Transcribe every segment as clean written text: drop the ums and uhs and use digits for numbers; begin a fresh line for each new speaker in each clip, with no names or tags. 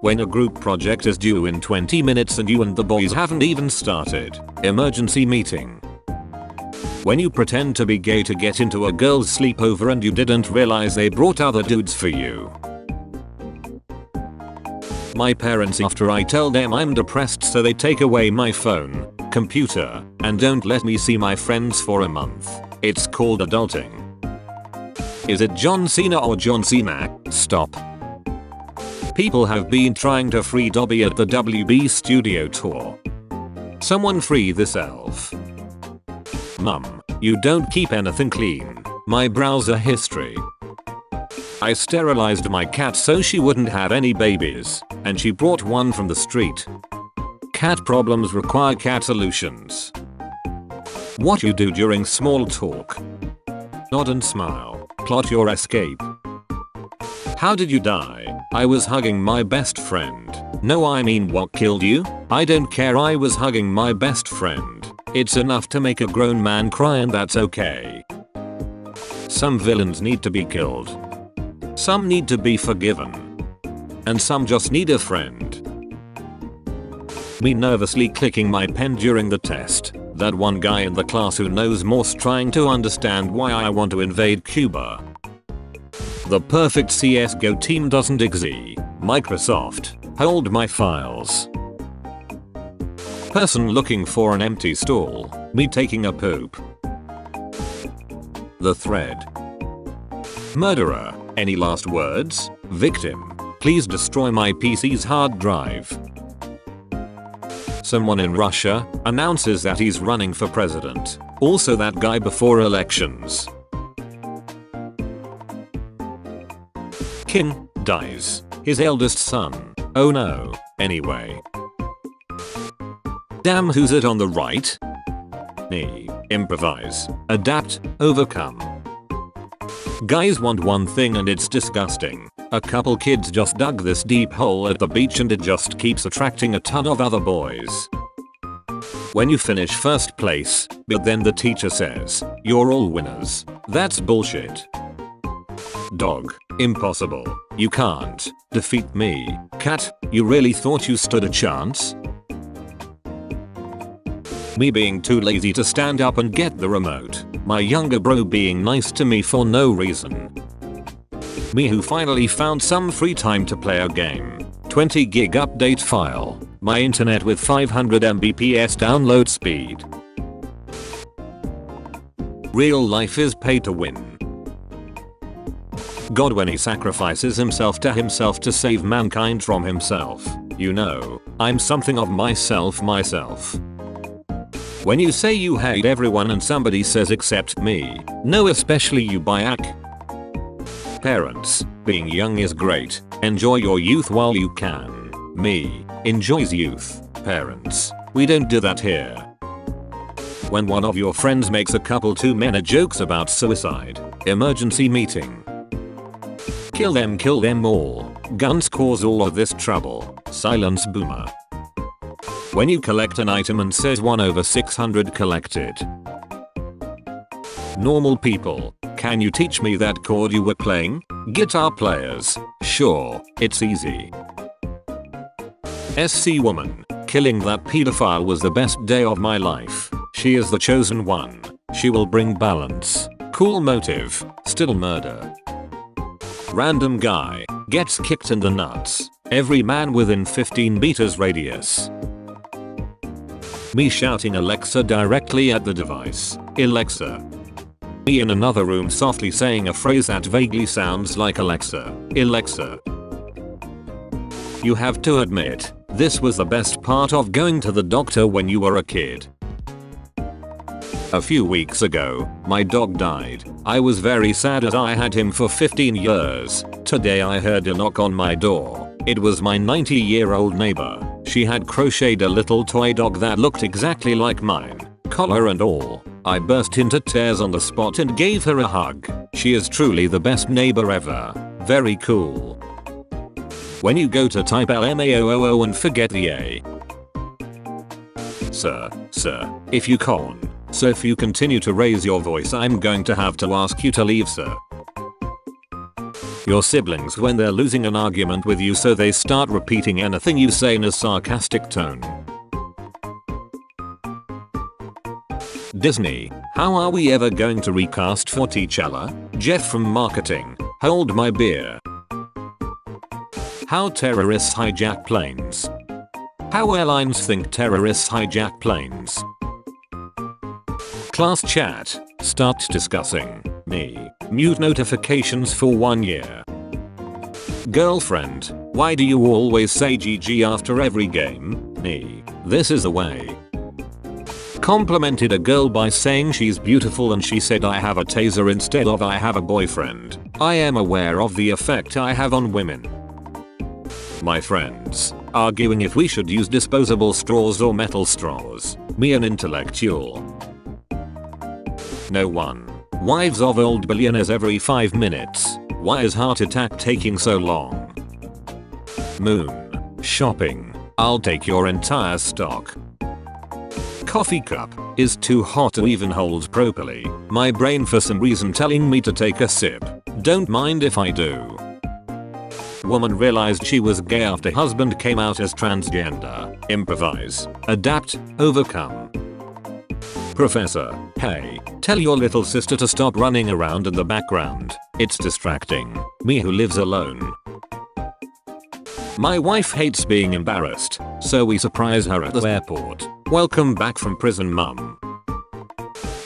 When a group project is due in 20 minutes and you and the boys haven't even started. Emergency meeting. When you pretend to be gay to get into a girl's sleepover and you didn't realize they brought other dudes for you. My parents after I tell them I'm depressed so they take away my phone, computer, and don't let me see my friends for a month. It's called adulting. Is it John Cena or John Cena? Stop. People have been trying to free Dobby at the WB studio tour. Someone free this elf. Mum, you don't keep anything clean. My browser history. I sterilized my cat so she wouldn't have any babies, and she brought one from the street. Cat problems require cat solutions. What you do during small talk. Nod and smile. Plot your escape. How did you die? I was hugging my best friend. No, I mean what killed you? I don't care, I was hugging my best friend. It's enough to make a grown man cry and that's okay. Some villains need to be killed. Some need to be forgiven. And some just need a friend. Me nervously clicking my pen during the test. That one guy in the class who knows more trying to understand why I want to invade Cuba. The perfect CSGO team doesn't exist. Microsoft, hold my files. Person looking for an empty stall. Me taking a poop. The thread. Murderer, any last words? Victim, please destroy my PC's hard drive. Someone in Russia announces that he's running for president. Also that guy before elections. King dies. His eldest son. Oh no. Anyway. Damn, who's it on the right? Me. Improvise. Adapt. Overcome. Guys want one thing and it's disgusting. A couple kids just dug this deep hole at the beach and it just keeps attracting a ton of other boys. When you finish first place, but then the teacher says, you're all winners. That's bullshit. Dog. Impossible. You can't defeat me. Cat, you really thought you stood a chance? Me being too lazy to stand up and get the remote. My younger bro being nice to me for no reason. Me who finally found some free time to play a game. 20 gig update file. My internet with 500 Mbps download speed. Real life is pay to win. God when he sacrifices himself to save mankind from himself. You know, I'm something of myself. When you say you hate everyone and somebody says except me. No, especially you Bayak. Parents, being young is great. Enjoy your youth while you can. Me, enjoys youth. Parents, we don't do that here. When one of your friends makes a couple too many jokes about suicide. Emergency meeting. Kill them all. Guns cause all of this trouble. Silence boomer. When you collect an item and says 1/600 collected. Normal people, can you teach me that chord you were playing? Guitar players, sure, it's easy. SC woman, killing that pedophile was the best day of my life. She is the chosen one. She will bring balance. Cool motive, still murder. Random guy, gets kicked in the nuts. Every man within 15 meters radius. Me shouting Alexa directly at the device. Alexa. Me in another room softly saying a phrase that vaguely sounds like Alexa. Alexa. You have to admit, this was the best part of going to the doctor when you were a kid. A few weeks ago, my dog died. I was very sad as I had him for 15 years. Today I heard a knock on my door. It was my 90-year-old neighbor. She had crocheted a little toy dog that looked exactly like mine. Collar and all. I burst into tears on the spot and gave her a hug. She is truly the best neighbor ever. Very cool. When you go to type LMAOOO and forget the A. Sir, if you con. So if you continue to raise your voice I'm going to have to ask you to leave, sir. Your siblings when they're losing an argument with you so they start repeating anything you say in a sarcastic tone. Disney, how are we ever going to recast for T'Challa? Jeff from marketing, hold my beer. How terrorists hijack planes. How airlines think terrorists hijack planes. Class chat, start discussing. Me, mute notifications for 1 year. Girlfriend, why do you always say GG after every game? Me, this is the way. Complimented a girl by saying she's beautiful and she said I have a taser instead of I have a boyfriend. I am aware of the effect I have on women. My friends, arguing if we should use disposable straws or metal straws. Me an intellectual. No one. Wives of old billionaires every 5 minutes. Why is heart attack taking so long? Moon. Shopping. I'll take your entire stock. Coffee cup is too hot to even hold properly. My brain for some reason telling me to take a sip. Don't mind if I do. Woman realized she was gay after husband came out as transgender. Improvise. Adapt. Overcome. Professor, hey, tell your little sister to stop running around in the background. It's distracting. Me who lives alone. My wife hates being embarrassed, so we surprise her at the airport. Welcome back from prison, mum.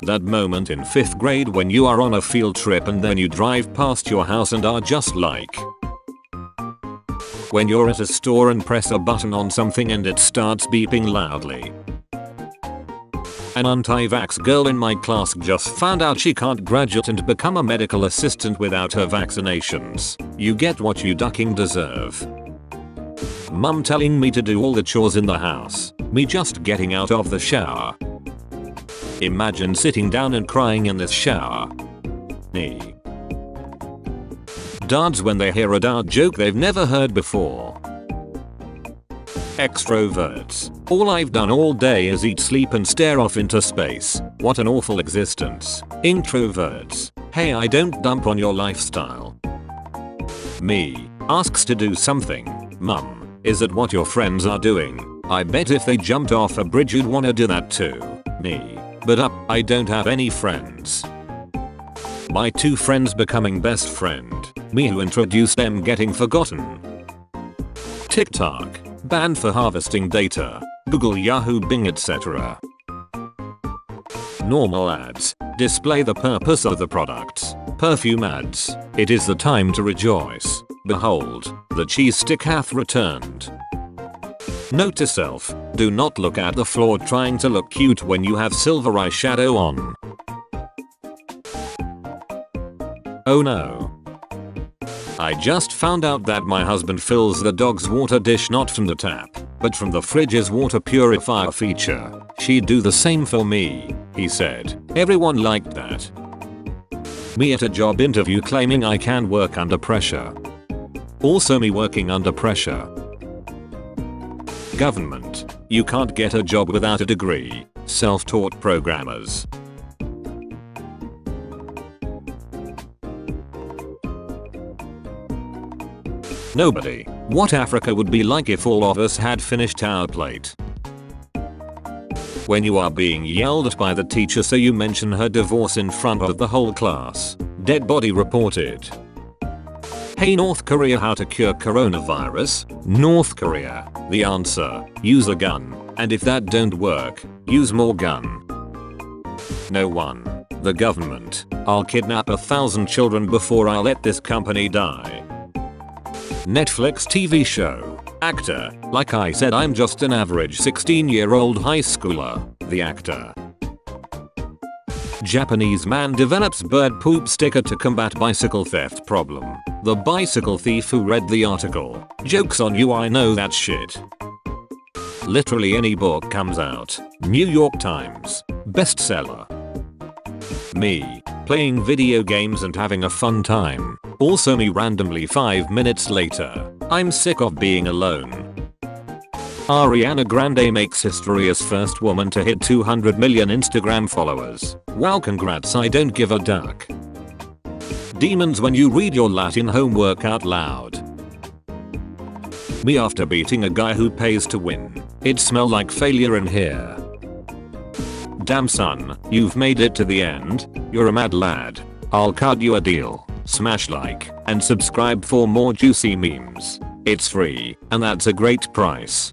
That moment in 5th grade when you are on a field trip and then you drive past your house and are just like. When you're at a store and press a button on something and it starts beeping loudly. An anti-vax girl in my class just found out she can't graduate and become a medical assistant without her vaccinations. You get what you ducking deserve. Mum telling me to do all the chores in the house. Me just getting out of the shower. Imagine sitting down and crying in this shower. Me. Dads when they hear a dad joke they've never heard before. Extroverts. All I've done all day is eat, sleep and stare off into space. What an awful existence. Introverts. Hey, I don't dump on your lifestyle. Me. Asks to do something. Mum, is it what your friends are doing? I bet if they jumped off a bridge you'd wanna do that too. Me. But I don't have any friends. My 2 friends becoming best friend. Me who introduced them getting forgotten. TikTok. Banned for harvesting data. Google, Yahoo, Bing, etc. Normal ads. Display the purpose of the products. Perfume ads. It is the time to rejoice. Behold, the cheese stick hath returned. Note to self, do not look at the floor trying to look cute when you have silver eyeshadow on. Oh no. I just found out that my husband fills the dog's water dish not from the tap, but from the fridge's water purifier feature. She'd do the same for me, he said. Everyone liked that. Me at a job interview claiming I can work under pressure. Also me working under pressure. Government. You can't get a job without a degree. Self-taught programmers. Nobody. What Africa would be like if all of us had finished our plate. When you are being yelled at by the teacher so you mention her divorce in front of the whole class. Dead body reported. Hey North Korea, how to cure coronavirus? North Korea. The answer. Use a gun. And if that don't work, use more gun. No one. The government. I'll kidnap 1,000 children before I let this company die. Netflix TV show. Actor. Like I said, I'm just an average 16-year-old high schooler. The actor. Japanese man develops bird poop sticker to combat bicycle theft problem. The bicycle thief who read the article. Joke's on you, I know that shit. Literally any book comes out. New York Times. Bestseller. Me. Playing video games and having a fun time. Also me randomly 5 minutes later. I'm sick of being alone. Ariana Grande makes history as first woman to hit 200 million Instagram followers. Wow, congrats, I don't give a duck. Demons when you read your Latin homework out loud. Me after beating a guy who pays to win. It smell like failure in here. Damn son, you've made it to the end. You're a mad lad. I'll cut you a deal. Smash like and subscribe for more juicy memes. It's free and that's a great price.